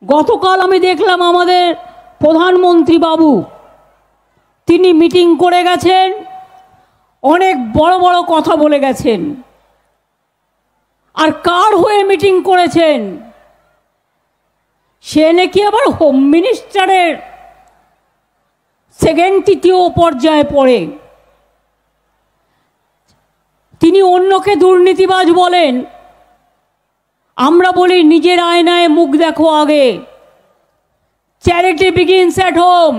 গতকাল আমি দেখলাম আমাদের প্রধানমন্ত্রী বাবু তিনি মিটিং করে গেছেন, অনেক বড় বড় কথা বলে গেছেন। আর কার হয়ে মিটিং করেছেন? সে নাকি আবার হোম মিনিস্টারের সেকেন্ড তৃতীয় পর্যায়ে পড়ে। তিনি অন্যকে দুর্নীতিবাজ বলেন, আমরা বলি নিজের আয়নায় মুখ দেখো আগে। Charity begins at home.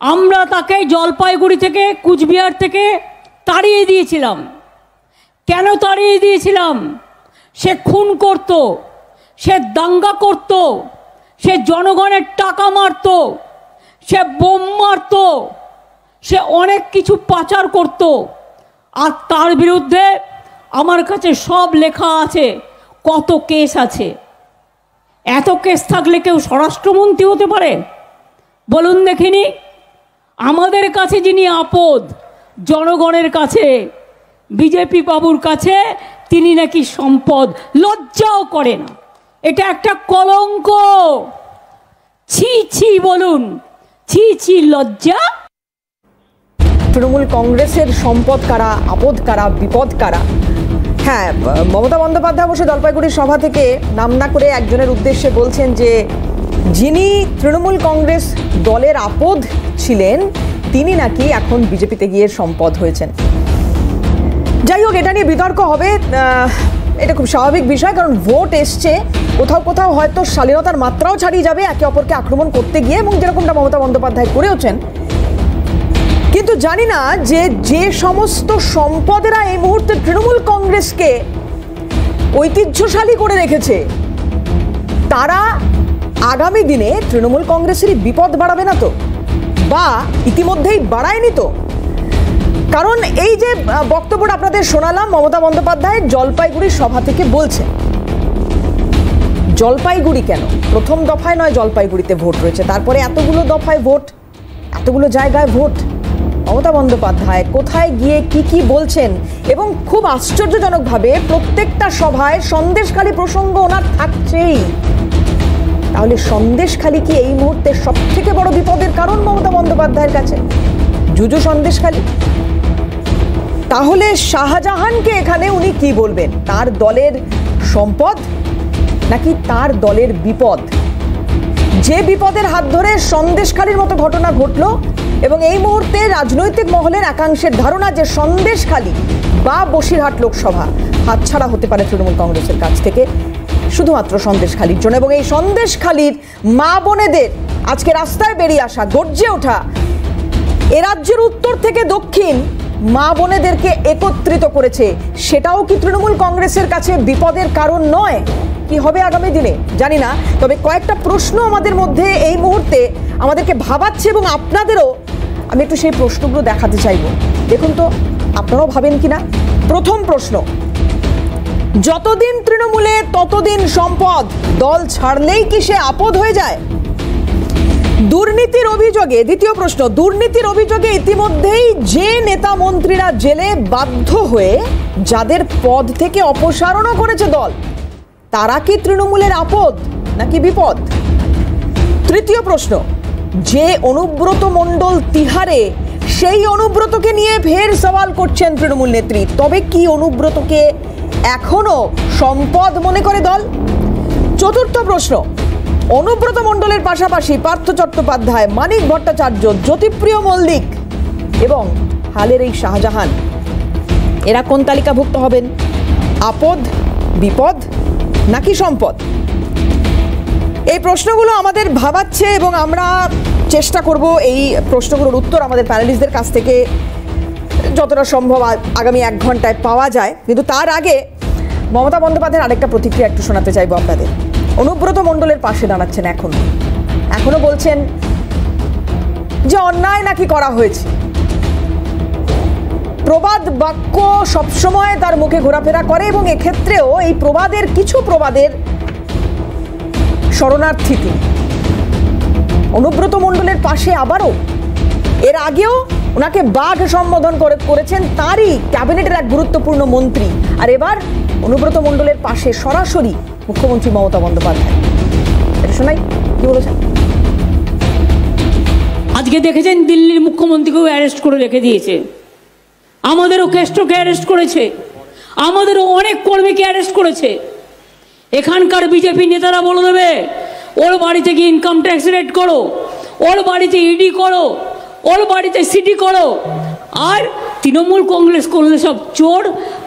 আমরা তাকে জলপাইগুড়ি থেকে, কুচবিহার থেকে তাড়িয়ে দিয়েছিলাম। কেন তাড়িয়ে দিয়েছিলাম? সে খুন করত, সে দাঙ্গা করত, সে জনগণের টাকা মারত, সে বোম মারত, সে অনেক কিছু পাচার করত। আর তার বিরুদ্ধে আমার কাছে সব লেখা আছে, কত কেস আছে। এত কেস থাকলে কেউ স্বরাষ্ট্রমন্ত্রী হতে পারে? বলুন দেখিনি। আমাদের কাছে যিনি আপদ, জনগণের কাছে, বিজেপি বাবুর কাছে তিনি নাকি সম্পদ। লজ্জাও করে না, এটা একটা কলঙ্ক। ছি ছি বলুন, ছি ছি লজ্জা। তৃণমূল কংগ্রেসের সম্পদ কারা, আপদ কারা, বিপদ কারা? হ্যাঁ, মমতা বন্দ্যোপাধ্যায় অবশ্য জলপাইগুড়ির সভা থেকে নাম না করে একজনের উদ্দেশ্যে বলছেন যে যিনি তৃণমূল কংগ্রেস দলের আপদ ছিলেন তিনি নাকি এখন বিজেপিতে গিয়ে সম্পদ হয়েছেন। যাই হোক, এটা নিয়ে বিতর্ক হবে, এটা খুব স্বাভাবিক বিষয়, কারণ ভোট এসছে, কোথাও কোথাও হয়তো শালীনতার মাত্রাও ছাড়িয়ে যাবে একে অপরকে আক্রমণ করতে গিয়ে, এবং যেরকমটা মমতা বন্দ্যোপাধ্যায় করেওছেন। কিন্তু জানি না যে সমস্ত সম্পদেরা এই মুহূর্তে তৃণমূল কংগ্রেসকে ঐতিহ্যশালী করে রেখেছে তারা আগামী দিনে তৃণমূল কংগ্রেসেরই বিপদ বাড়াবে না তো, বা ইতিমধ্যেই বাড়ায়নি তো? কারণ এই যে বক্তব্যটা আপনাদের শোনালাম, মমতা বন্দ্যোপাধ্যায় জলপাইগুড়ির সভা থেকে বলছেন। জলপাইগুড়ি কেন? প্রথম দফায় নয়, জলপাইগুড়িতে ভোট রয়েছে, তারপরে এতগুলো দফায় ভোট, এতগুলো জায়গায় ভোট। মমতা বন্দ্যোপাধ্যায় কোথায় গিয়ে কি বলছেন, এবং খুব আশ্চর্যজনকভাবে প্রত্যেকটা সভায় সন্দেশখালী প্রসঙ্গ ওনার থাকছেই। তাহলে সন্দেশখালী কি এই মুহূর্তে সব থেকে বড় বিপদের কারণ মমতা বন্দ্যোপাধ্যায়ের কাছে? জুজু সন্দেশখালী। তাহলে শাহজাহানকে এখানে উনি কি বলবেন? তার দলের সম্পদ নাকি তার দলের বিপদ? যে বিপদের হাত ধরে সন্দেশখালীর মতো ঘটনা ঘটলো, এবং এই মুহূর্তে রাজনৈতিক মহলের একাংশের ধারণা যে সন্দেশখালী বা বসিরহাট লোকসভা হাতছাড়া হতে পারে তৃণমূল কংগ্রেসের কাছ থেকে শুধুমাত্র সন্দেশখালীর জন্য। এবং এই সন্দেশখালীর মা বোনেদের আজকে রাস্তায় বেরিয়ে আসা, গর্জে ওঠা, এ রাজ্যের উত্তর থেকে দক্ষিণ মা বোনেদেরকে একত্রিত করেছে, সেটাও কি তৃণমূল কংগ্রেসের কাছে বিপদের কারণ নয়? কি হবে আগামী দিনে জানি না, তবে কয়েকটা প্রশ্ন আমাদের মধ্যে এই মুহূর্তে আমাদেরকে ভাবাচ্ছে, এবং আপনাদেরও আমি একটু সেই প্রশ্নগুলো দেখাতে চাইব। দেখুন তো আপনারাও ভাবেন কিনা। প্রথম প্রশ্ন, যতদিন তৃণমূলে ততদিন সম্পদ, দল ছাড়লেই কি সে আপদ হয়ে যায়? দুর্নীতির অভিযোগে, দ্বিতীয় প্রশ্ন, দুর্নীতির অভিযোগে ইতিমধ্যেই যে নেতা মন্ত্রীরা জেলে বাধ্য হয়ে যাদের পদ থেকে অপসারণও করেছে দল, তারা কি তৃণমূলের আপদ নাকি বিপদ? তৃতীয় প্রশ্ন, যে অনুব্রত মণ্ডল তিহারে, সেই অনুব্রতকে নিয়ে ফের সওয়াল করছেন তৃণমূল নেত্রী, তবে কি অনুব্রতকে এখনো সম্পদ মনে করে দল? চতুর্থ প্রশ্ন, অনুব্রত মণ্ডলের পাশাপাশি পার্থ চট্টোপাধ্যায়, মানিক ভট্টাচার্য, জ্যোতিপ্রিয় মল্লিক এবং হালের এই শাহজাহান, এরা কোন তালিকাভুক্ত হবেন? আপদ, বিপদ নাকি সম্পদ? এই প্রশ্নগুলো আমাদের ভাবাচ্ছে, এবং আমরা চেষ্টা করব এই প্রশ্নগুলোর উত্তর আমাদের প্যানেলিস্টদের কাছ থেকে যতটা সম্ভব আগামী 1 ঘন্টায় পাওয়া যায়। কিন্তু তার আগে মমতা বন্দ্যোপাধ্যায়ের আরেকটা প্রতিক্রিয়া একটু শোনাতে চাইবো আপনাদের। অনুব্রত মণ্ডলের পাশে দাঁড়াচ্ছেন, এখনো বলছেন যে অন্যায় নাকি করা হয়েছে। প্রবাদ বাক্য সবসময় তার মুখে ঘোরাফেরা করে, এবং এক্ষেত্রেও এই কিছু প্রবাদের শরণার্থী তিনি। অনুব্রত মণ্ডলের পাশে আবারও, এর আগেও ওনাকে বাঘ সম্বোধন করেছেন তারই ক্যাবিনেটের এক গুরুত্বপূর্ণ মন্ত্রী, আর এবার অনুব্রত মণ্ডলের পাশে সরাসরি মুখ্যমন্ত্রী মমতা বন্দ্যোপাধ্যায়। শোনাই কি বলেছেন। আজকে দেখেছেন দিল্লির মুখ্যমন্ত্রীকেও অ্যারেস্ট করে রেখে দিয়েছে, আমাদেরও কেষ্টকে অ্যারেস্ট করেছে, আমাদেরও অনেক কর্মীকে অ্যারেস্ট করেছে। এখানকার বিজেপি নেতারা বলে দেবে ওর বাড়িতে গিয়ে ইনকাম ট্যাক্স রেট করো, ওর বাড়িতে ইডি করো, ওর বাড়িতে সিটি করো, আর তৃণমূল কংগ্রেস করলে সব চোর,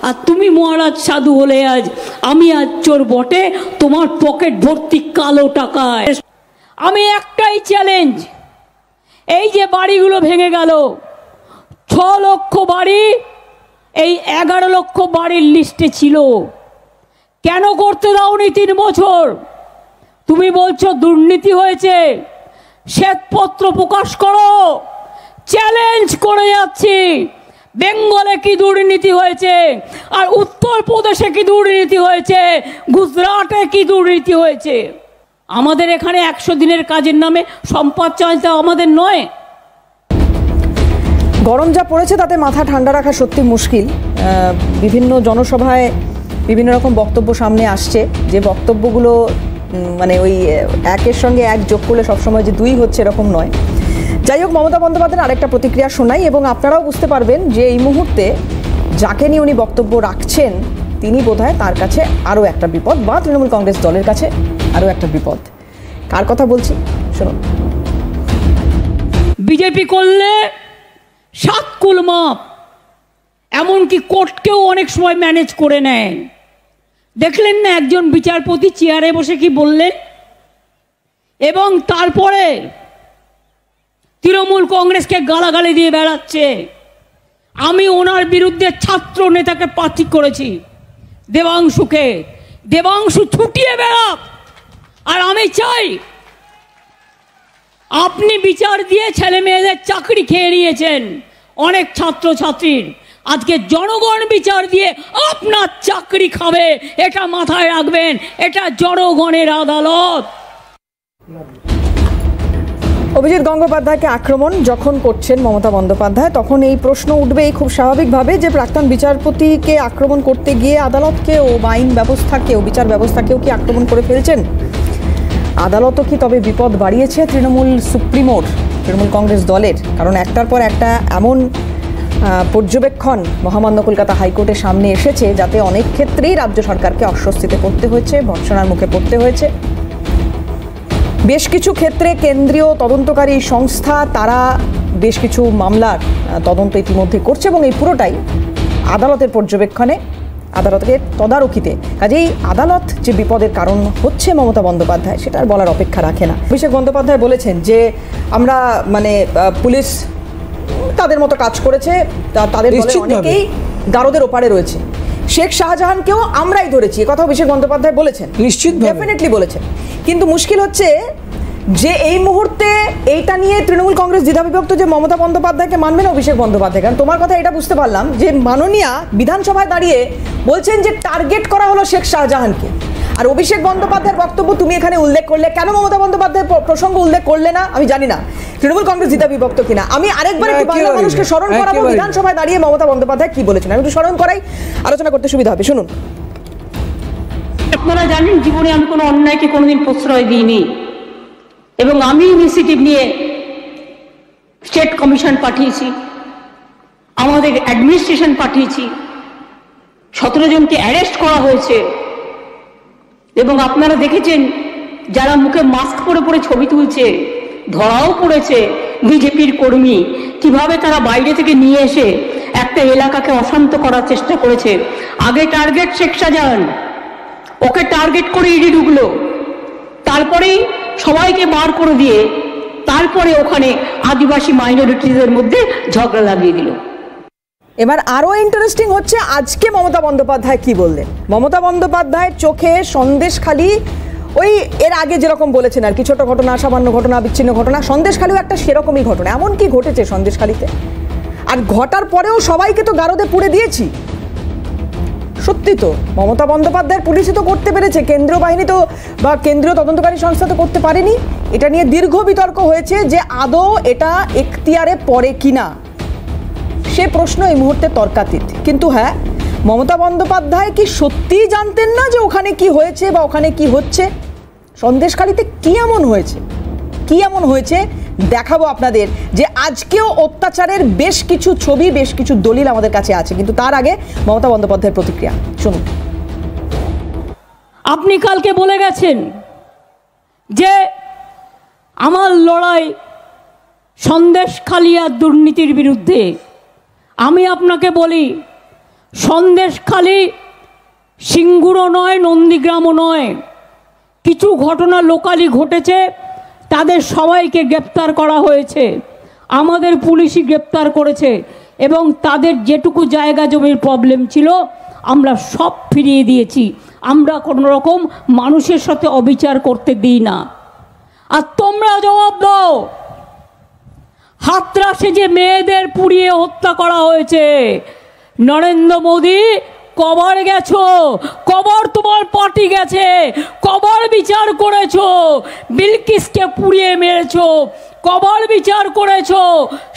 আর তুমি মহারাজ সাধু হলে আজ আমি আজ চোর বটে, তোমার পকেট ভর্তি কালো টাকায়। আমি একটাই চ্যালেঞ্জ, এই যে বাড়িগুলো ভেঙে গেল, 6 লক্ষ বাড়ি এই 11 লক্ষ বাড়ির লিস্টে ছিল, কেন করতে দাওনি 3 বছর? তুমি বলছো দুর্নীতি হয়েছে, শ্বেতপত্র প্রকাশ করো, চ্যালেঞ্জ করে যাচ্ছি। বেঙ্গলে কি দুর্নীতি হয়েছে, আর উত্তরপ্রদেশে কি দুর্নীতি হয়েছে, গুজরাটে কি দুর্নীতি হয়েছে? আমাদের এখানে 100 দিনের কাজের নামে সম্পদ চাইতে আমাদের নয়। গরম যা পড়েছে তাতে মাথা ঠান্ডা রাখা সত্যি মুশকিল। বিভিন্ন জনসভায় বিভিন্ন রকম বক্তব্য সামনে আসছে, যে বক্তব্যগুলো মানে ওই একের সঙ্গে এক যোগ করলে সবসময় যে 2 হচ্ছে এরকম নয়। যাই হোক, মমতা বন্দ্যোপাধ্যায়ের আরেকটা প্রতিক্রিয়া শোনাই এবং আপনারাও বুঝতে পারবেন যে এই মুহূর্তে যাকে নিয়ে উনি বক্তব্য রাখছেন তিনি বোধহয় তার কাছে আরও একটা বিপদ, বা তৃণমূল কংগ্রেস দলের কাছে আরও একটা বিপদ। কার কথা বলছি শুনুন। বিজেপি করলে 7 কুল মাপ, এমনকি কোর্টকেও অনেক সময় ম্যানেজ করে নেয়। দেখলেন না একজন বিচারপতি চেয়ারে বসে কি বললেন? এবং তারপরে তৃণমূল কংগ্রেসকে গালাগালি দিয়ে বেড়াচ্ছে। আমি ওনার বিরুদ্ধে ছাত্র নেতাকে প্রার্থী করেছি, দেবাংশুকে, দেবাংশু ছুটিয়ে বেড়াক। আর আমি চাই, আপনি বিচার দিয়ে ছেলে মেয়েদের চাকরি খেয়ে নিয়েছেন অনেক ছাত্র ছাত্রীর, আজকে জনগণ বিচার দিয়ে আপনার চাকরি খাবে, এটা মাথায় রাখবেন। এটা জনগণের আদালত। অভিজিৎ গঙ্গোপাধ্যায়কে আক্রমণ যখন করছেন মমতা বন্দ্যোপাধ্যায়, তখন এই প্রশ্ন উঠবেই খুব স্বাভাবিকভাবে যে প্রাক্তন বিচারপতিকে আক্রমণ করতে গিয়ে আদালতকেও, আইন ব্যবস্থাকেও, বিচার ব্যবস্থাকেও কি আক্রমণ করে ফেলছেন? আদালতও কি তবে বিপদ বাড়িয়েছে তৃণমূল সুপ্রিমোর, তৃণমূল কংগ্রেস দলের? কারণ একটার পর একটা এমন পর্যবেক্ষণ মহামান্য কলকাতা হাইকোর্টের সামনে এসেছে যাতে অনেক ক্ষেত্রেই রাজ্য সরকারকে অস্বস্তিতে পড়তে হয়েছে, ভর্ৎসনার মুখে পড়তে হয়েছে। বেশ কিছু ক্ষেত্রে কেন্দ্রীয় তদন্তকারী সংস্থা তারা বেশ কিছু মামলার তদন্ত ইতিমধ্যে করছে এবং এই পুরোটাই আদালতের পর্যবেক্ষণে, আদালতের তদারকিতে। কাজেই আদালত যে বিপদের কারণ হচ্ছে মমতা বন্দ্যোপাধ্যায়, সেটা আর বলার অপেক্ষা রাখে না। অভিষেক বন্দ্যোপাধ্যায় বলেছেন যে আমরা পুলিশ তাদের মতো কাজ করেছে, তাদের অনেকেই গারদের ওপারে রয়েছে। শেখ শাহজাহানকেও আমরাই ধরেছি, এ কথা অভিষেক বন্দ্যোপাধ্যায় বলেছেন, নিশ্চিত ডেফিনেটলি বলেছেন। কিন্তু মুশকিল হচ্ছে যে এই মুহূর্তে এইটা নিয়ে তৃণমূল কংগ্রেস দ্বিধাবিভক্ত যে মমতা বন্দ্যোপাধ্যায়কে মানবে না অভিষেক বন্দ্যোপাধ্যায়। কারণ তোমার কথা এটা বুঝতে পারলাম যে মাননীয়া বিধানসভায় দাঁড়িয়ে বলছেন যে টার্গেট করা হলো শেখ শাহজাহানকে, আর অভিষেক বন্দ্যোপাধ্যায়ের বক্তব্য তুমি এখানে উল্লেখ করলে, কেন মমতা বন্দ্যোপাধ্যায়ের প্রসঙ্গ উল্লেখ করলে না আমি জানি না। তৃণমূল কংগ্রেস দ্বিধাবিভক্ত কিনা আমি আরেকবার একটু বাংলার মানুষকে স্মরণ করাবো বিধানসভায় দাঁড়িয়ে মমতা বন্দ্যোপাধ্যায় কি বলেছেন, আমি একটু স্মরণ করাই, আলোচনা করতে সুবিধা হবে। শুনুন। আপনারা জানেন জীবনে আমি কোনো অন্যায়কে কোনোদিন প্রশ্রয় দিইনি, এবং আমি ইনিশিয়েটিভ নিয়ে স্টেট কমিশন পাঠিয়েছি, আমাদের অ্যাডমিনিস্ট্রেশন পাঠিয়েছি, 17 জনকে অ্যারেস্ট করা হয়েছে। এবং আপনারা দেখেছেন যারা মুখে মাস্ক পরে পরে ছবি তুলছে, ধরাও পড়েছে বিজেপির কর্মী, কিভাবে তারা বাইরে থেকে নিয়ে এসে একটা এলাকাকে অশান্ত করার চেষ্টা করেছে। আগে টার্গেট শেখ শাহজাহান, ওকে টার্গেট করে ইডি ঢুকলো, তারপরেই সবাইকে বার করে দিয়ে তারপরে ওখানে আদিবাসী মাইনরিটিদের মধ্যে ঝগড়া লাগিয়ে দিল। এবার আরো ইন্টারেস্টিং হচ্ছে আজকে মমতা বন্দ্যোপাধ্যায় কি বললেন। মমতা বন্দ্যোপাধ্যায়ের চোখে সন্দেশখালী ওই এর আগে যেরকম বলেছেন আর কি, ছোট ঘটনা, সামান্য ঘটনা, বিচ্ছিন্ন ঘটনা, সন্দেশখালীও একটা সেরকমই ঘটনা। এমন কি ঘটেছে সন্দেশখালীতে? আর ঘটার পরেও সবাইকে তো গারদে পুড়ে দিয়েছি। সত্যি তো মমতা বন্দ্যোপাধ্যায়ের পুলিশই তো করতে পেরেছে, কেন্দ্রীয় বাহিনী তো বা কেন্দ্রীয় তদন্তকারী সংস্থা তো করতে পারেনি। এটা নিয়ে দীর্ঘ বিতর্ক হয়েছে যে আদৌ এটা এখতিয়ারে পড়ে কিনা, সে প্রশ্ন এই মুহূর্তে তর্কাতীত। কিন্তু হ্যাঁ, মমতা বন্দ্যোপাধ্যায় কি সত্যিই জানতেন না যে ওখানে কি হয়েছে বা ওখানে কি হচ্ছে? সন্দেশখালীতে কি এমন হয়েছে দেখাবো আপনাদের, যে আজকেও অত্যাচারের বেশ কিছু ছবি, বেশ কিছু দলিল আমাদের কাছে আছে। কিন্তু তার আগে মমতা বন্দ্যোপাধ্যায়ের প্রতিক্রিয়া শুনুন। আপনি কালকে বলে গেছেন যে আমার লড়াই সন্দেশখালী আর দুর্নীতির বিরুদ্ধে। আমি আপনাকে বলি, সন্দেশখালী সিঙ্গুরও নয়, নন্দীগ্রামও নয়। কিছু ঘটনা লোকালি ঘটেছে, তাদের সবাইকে গ্রেপ্তার করা হয়েছে, আমাদের পুলিশই গ্রেপ্তার করেছে, এবং তাদের যেটুকু জায়গা জমির প্রবলেম ছিল আমরা সব ফিরিয়ে দিয়েছি। আমরা কোনো রকম মানুষের সাথে অবিচার করতে দিই না। আর তোমরা জবাব দাও, হাতরাসে যে মেয়েদের পুড়িয়ে হত্যা করা হয়েছে, নরেন্দ্র মোদী কবার গেছো? কবার তোমার পার্টি গেছে? কবার বিচার করেছো? বিলকিসকে পুড়িয়ে মেরেছো, কবার বিচার করেছো?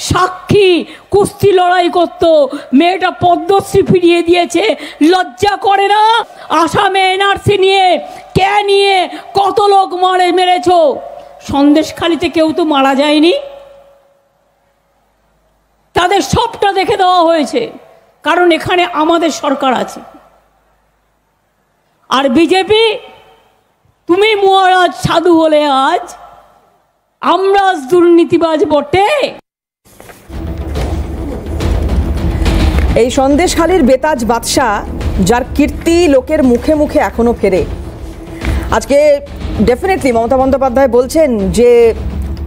সাক্ষী কুস্তি লড়াই করতো, মেয়েটা পদ্মশ্রী ফিরিয়ে দিয়েছে, লজ্জা করে না? আসামে এনআরসি নিয়ে নিয়ে কত লোক মেরেছো? সন্দেশখালীতে কেউ তো মারা যায়নি, তাদের সবটা দেখে দেওয়া হয়েছে, কারণ এখানে আমাদের সরকার আছে। আর বিজেপি, তুমি মহারাজ সাধু হলে আজ আমরা দুর্নীতিবাজ বটে। এই সন্দেশখালীর বেতাজ বাদশা, যার কীর্তি লোকের মুখে মুখে এখনো ফেরে, আজকে ডেফিনেটলি মমতা বন্দ্যোপাধ্যায় বলছেন যে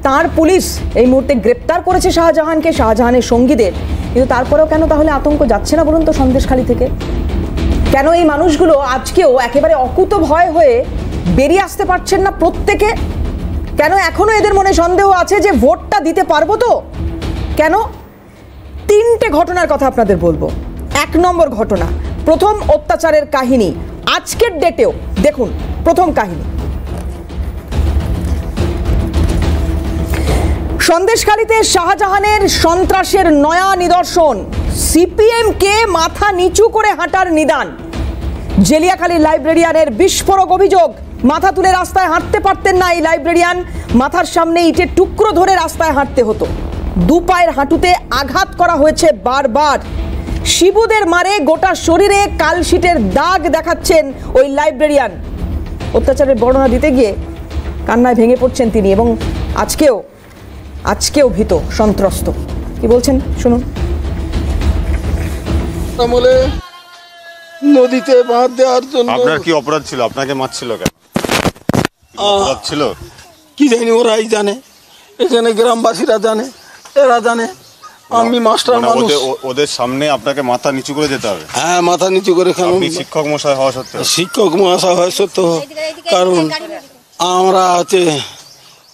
তার পুলিশ এই মুহূর্তে গ্রেপ্তার করেছে শাহজাহানকে, শাহজাহানের সঙ্গীদের। কিন্তু তারপরেও কেন তাহলে আতঙ্ক যাচ্ছে না বলুন তো সন্দেশখালী থেকে? কেন এই মানুষগুলো আজকেও একেবারে অকুত ভয় হয়ে বেরিয়ে আসতে পারছেন না প্রত্যেকে? কেন এখনো এদের মনে সন্দেহ আছে যে ভোটটা দিতে পারবো তো? কেন? তিনটে ঘটনার কথা আপনাদের বলবো। 1 নম্বর ঘটনা, প্রথম অত্যাচারের কাহিনী আজকের ডেটেও দেখুন। প্রথম কাহিনী, সন্দেশখালীতে শাহজাহানের সন্ত্রাসের নয়া নিদর্শন, সিপিএমকে মাথা নিচু করে হাঁটার নিদান। জেলিয়াখালীর লাইব্রেরিয়ানের বিস্ফোরক অভিযোগ, মাথা তুলে রাস্তায় হাঁটতে পারতেন না এই লাইব্রেরিয়ান, মাথার সামনে ইটের টুকরো ধরে রাস্তায় হাঁটতে হতো। 2 পায়ের হাঁটুতে আঘাত করা হয়েছে বারবার। শিবুদের মারে গোটা শরীরে কালশিটের দাগ দেখাচ্ছেন ওই লাইব্রেরিয়ান। অত্যাচারের বর্ণনা দিতে গিয়ে কান্নায় ভেঙে পড়ছেন তিনি, এবং আজকেও ভীত, সন্ত্রস্ত। কি বলছেন শুনুন। আমলে নদীতে বাঁধ দেওয়ার জন্য আপনার কি অপরাধ ছিল? আপনাকে মারছিল কেন? অপরাধ ছিল কি জানি, ওরাই জানে, এখানে গ্রামবাসীরা জানে, এরা জানে। আমি মাস্টার মানুষ, ওদের সামনে আপনাকে মাথা নিচু করে যেতে হবে? হ্যাঁ, মাথা নিচু করে। আপনি শিক্ষক মশাই হওয়া সত্ত্বেও? শিক্ষক মহাশয় হয় সত্য, কারণ আমরা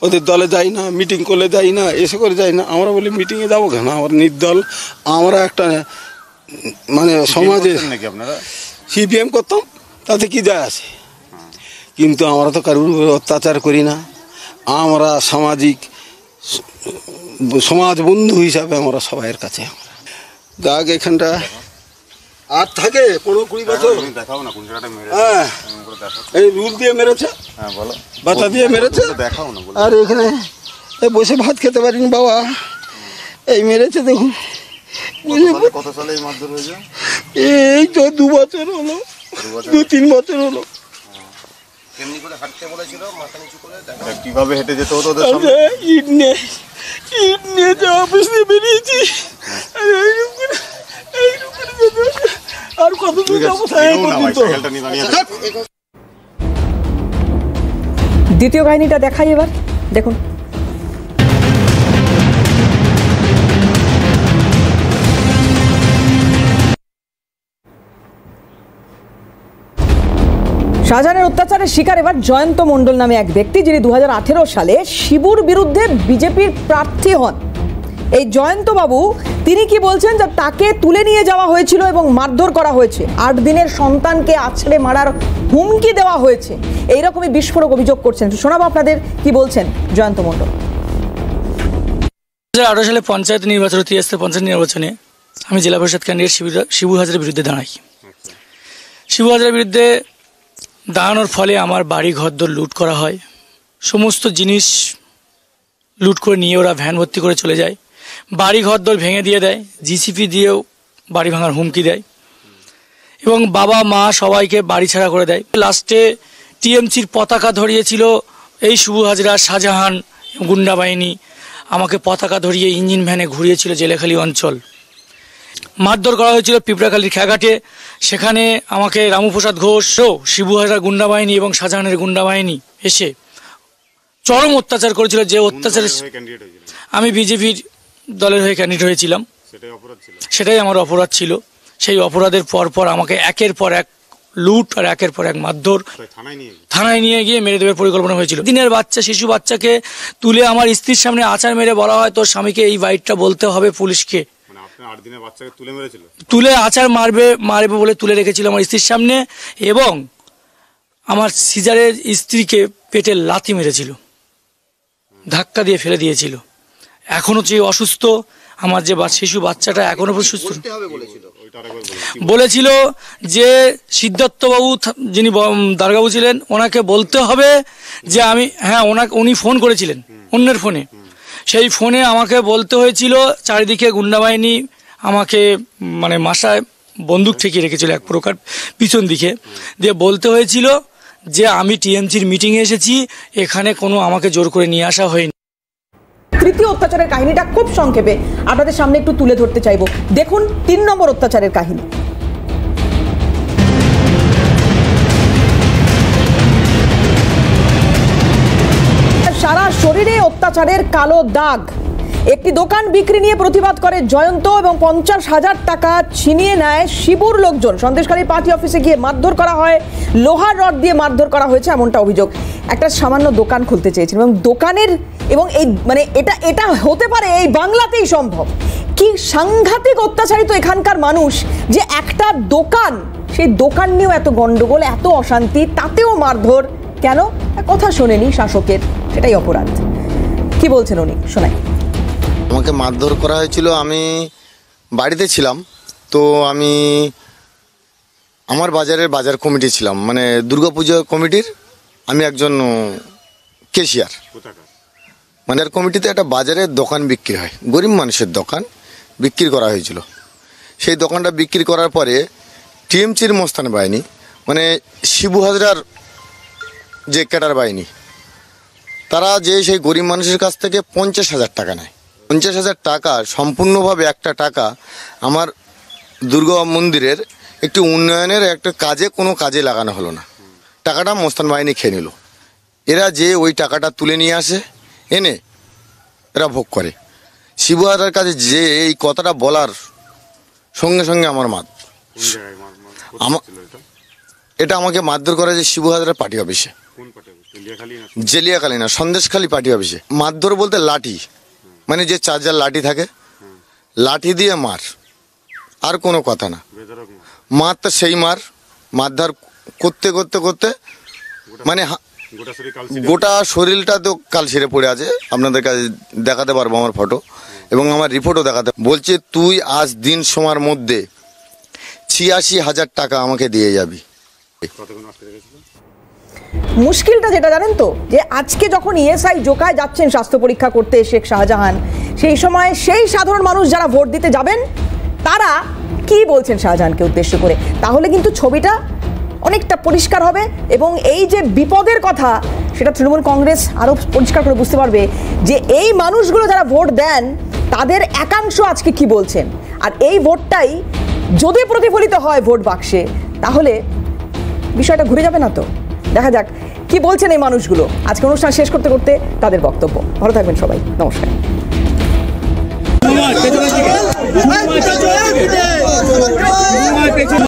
ওদের দলে যাই না, মিটিং করলে যাই না, এসে করে যাই না। আমরা বলি মিটিংয়ে যাবো কেন, আমার নির্দল। আমরা একটা মানে সমাজে নাকি আপনারা সিপিএম করতাম, তাতে কি যায় আছে? কিন্তু আমরা তো কারোর অত্যাচার করি না। আমরা সামাজিক সমাজ বন্ধু হিসাবে আমরা সবাইয়ের কাছে দাগ এখানটা আর থাকে 15-20 বছর। দেখাও না কোন জায়গাটা মেরেছে। হ্যাঁ, এই রুল দিয়ে মেরেছে। হ্যাঁ বলো। বাতা দিয়ে মেরেছে। দেখাও না। আর এখানে বসে ভাত খেতে পারিনি বাবা, এই মেরেছে দেখুন। কত সালে এই মারধর হয়েছে? এই তো 2 বছর হলো, 2-3 বছর হলো। কেমনি করে হাঁটতে বলেছিল? মাথা নিচু করে দেখা। কিভাবে হেঁটে যেতে হতো ওদের সামনে? ইট নিয়ে যাওয়া অফিস দিয়ে বেরিয়েছি। আর কত দূর যাবো? দ্বিতীয় কাহিনীটা দেখাই এবার, দেখুন। শাহজাহানের অত্যাচারের শিকার এবার জয়ন্ত মণ্ডল নামে এক ব্যক্তি, যিনি 2018 সালে শিবুর বিরুদ্ধে বিজেপির প্রার্থী হন। এই জয়ন্ত বাবু, তিনি কি বলছেন যে তাকে তুলে নিয়ে যাওয়া হয়েছিল এবং মারধর করা হয়েছে, 8 দিনের সন্তানকে আছড়ে মারার হুমকি দেওয়া হয়েছে, এইরকমই বিস্ফোরক অভিযোগ করছেন। শোনাবো আপনাদের কি বলছেন জয়ন্ত মণ্ডল। 2018 সালে পঞ্চায়েত নির্বাচন, পঞ্চায়েত নির্বাচনে আমি জেলা পরিষদ ক্যান্ডিডেট শিবু হাজারের বিরুদ্ধে দাঁড়াই। শিবু হাজারের বিরুদ্ধে দাঁড়ানোর ফলে আমার বাড়ি ঘরদোর লুট করা হয়, সমস্ত জিনিস লুট করে নিয়ে ওরা ভ্যান ভর্তি করে চলে যায়, বাড়ি ঘরদোর ভেঙে দিয়ে দেয়, জিসিপি দিয়েও বাড়ি ভাঙার হুমকি দেয় এবং বাবা মা সবাইকে বাড়ি ছাড়া করে দেয়। লাস্টে টিএমসির পতাকা ধরিয়েছিল এই শুভ হাজরা, শাহজাহান গুন্ডা বাহিনী আমাকে পতাকা ধরিয়ে ইঞ্জিন ভ্যানে ঘুরিয়েছিল জেলেখালি অঞ্চল। মারধর করা হয়েছিল পিঁপড়াখালীর খেয়াঘাটে, সেখানে আমাকে রামুপ্রসাদ ঘোষও শিবু হাজরা গুন্ডা বাহিনী এবং শাহজাহানের গুন্ডা বাহিনী এসে চরম অত্যাচার করেছিল। যে অত্যাচারে আমি বিজেপির দলের হয়ে ক্যান্ডিডেট হয়েছিলাম, সেটাই আমার অপরাধ ছিল। সেই অপরাধের পর আমাকে একের পর এক লুট আর একের পর এক মারধর, থানায় নিয়ে গিয়ে মেরে দেওয়ার পরিকল্পনা হয়েছিল। দিনের বাচ্চা, শিশু বাচ্চাকে তুলে আমার স্ত্রীর সামনে আচার মেরে বলা হয় তোর স্বামীকে এই বাইটটা বলতে হবে পুলিশকে, তুলে আচার মারবে বলে তুলে রেখেছিল আমার স্ত্রীর সামনে এবং আমার সিজারের স্ত্রীকে পেটে লাথি মেরেছিল, ধাক্কা দিয়ে ফেলে দিয়েছিল। এখনো যে অসুস্থ আমার যে শিশু বাচ্চাটা এখনো সুস্থ। বলেছিল যে সিদ্ধার্থবাবু যিনি দারোগাবু ছিলেন ওনাকে বলতে হবে যে আমি, হ্যাঁ উনি ফোন করেছিলেন অন্যের ফোনে, সেই ফোনে আমাকে বলতে হয়েছিল, চারিদিকে গুন্ডা বাহিনী আমাকে মানে মাসায় বন্দুক ঠেকিয়ে রেখেছিল এক প্রকার পিছন দিকে দিয়ে, বলতে হয়েছিল যে আমি টিএমসির মিটিংয়ে এসেছি, এখানে কোনো আমাকে জোর করে নিয়ে আসা হয়নি। তৃতীয় অত্যাচারের কাহিনীটা খুব সংক্ষেপে আপনাদের সামনে একটু তুলে ধরতে চাইব। দেখুন 3 নম্বর অত্যাচারের কাহিনী। সারা শরীরে অত্যাচারের কালো দাগ। একটি দোকান বিক্রি নিয়ে প্রতিবাদ করে জয়ন্ত এবং 50,000 টাকা ছিনিয়ে নেয় শিবুর লোকজন। সন্দেশখালীর পার্টি অফিসে গিয়ে মারধর করা হয়, লোহার রড দিয়ে মারধর করা হয়েছে এমনটা অভিযোগ। একটা সামান্য দোকান খুলতে চেয়েছিলেন এবং দোকানের এবং এই মানে এটা হতে পারে এই বাংলাতেই সম্ভব। কি সাংঘাতিক অত্যাচারিত এখানকার মানুষ যে একটা দোকান, সেই দোকান নিয়েও এত গন্ডগোল, এত অশান্তি, তাতেও মারধর কেন? কথা শোনেনি শাসকের, সেটাই অপরাধ। কি বলছেন উনি, শোনাই। আমাকে মারধর করা হয়েছিল, আমি বাড়িতে ছিলাম, তো আমি আমার বাজার কমিটি ছিলাম, মানে দুর্গাপূজা কমিটির আমি একজন ক্যাশিয়ার। মানে কমিটিতে একটা বাজারের দোকান বিক্রি হয়, গরিব মানুষের দোকান বিক্রি করা হয়েছিল। সেই দোকানটা বিক্রি করার পরে টিএমসির মস্তান বাহিনী, মানে শিবু হাজরার যে ক্যাডার বাহিনী, তারা যে সেই গরিব মানুষের কাছ থেকে 50,000 টাকা নেয়। 50,000 টাকা সম্পূর্ণভাবে একটা টাকা আমার দুর্গা মন্দিরের একটি উন্নয়নের একটা কোনো কাজে লাগানো হলো না। টাকাটা মস্তান বাহিনী খেয়ে নিল। এরা যে ওই টাকাটা তুলে নিয়ে আসে, এনে এরা ভোগ করে। শিবু হাজরার কাছে যে এই কথাটা বলার সঙ্গে সঙ্গে আমার এটা আমাকে মারধর করা যে শিবু হাজরার পার্টি অফিসে, জেলিয়াখালী না, সন্দেশখালী পার্টি অফিসে। মারধর বলতে লাঠি, মানে যে চার্জার লাঠি থাকে, লাঠি দিয়ে মার, আর কোনো কথা না। মার তো সেই মারধর করতে করতে করতে মানে গোটা শরীরটা তো কাল ছিঁড়ে পড়ে আছে। আপনাদের কাছে দেখাতে পারবো আমার ফটো এবং আমার রিপোর্টও দেখাতে। বলছে তুই আজ দিন সময়ের মধ্যে 86,000 টাকা আমাকে দিয়ে যাবি। মুশকিলটা যেটা জানেন তো, যে আজকে যখন ইএসআই জোকায় যাচ্ছেন স্বাস্থ্য পরীক্ষা করতে শেখ শাহজাহান, সেই সময় সেই সাধারণ মানুষ যারা ভোট দিতে যাবেন তারা কি বলছেন শাহজাহানকে উদ্দেশ্য করে, তাহলে কিন্তু ছবিটা অনেকটা পরিষ্কার হবে এবং এই যে বিপদের কথা সেটা তৃণমূল কংগ্রেস আরও পরিষ্কার করে বুঝতে পারবে যে এই মানুষগুলো যারা ভোট দেন তাদের একাংশ আজকে কি বলছেন। আর এই ভোটটাই যদি প্রতিফলিত হয় ভোট বাক্সে, তাহলে বিষয়টা ঘুরে যাবে না তো। দেখা যাক কি বলছেন এই মানুষগুলো। আজকে অনুষ্ঠান শেষ করতে করতে তাদের বক্তব্য। ভালো থাকবেন সবাই, নমস্কার।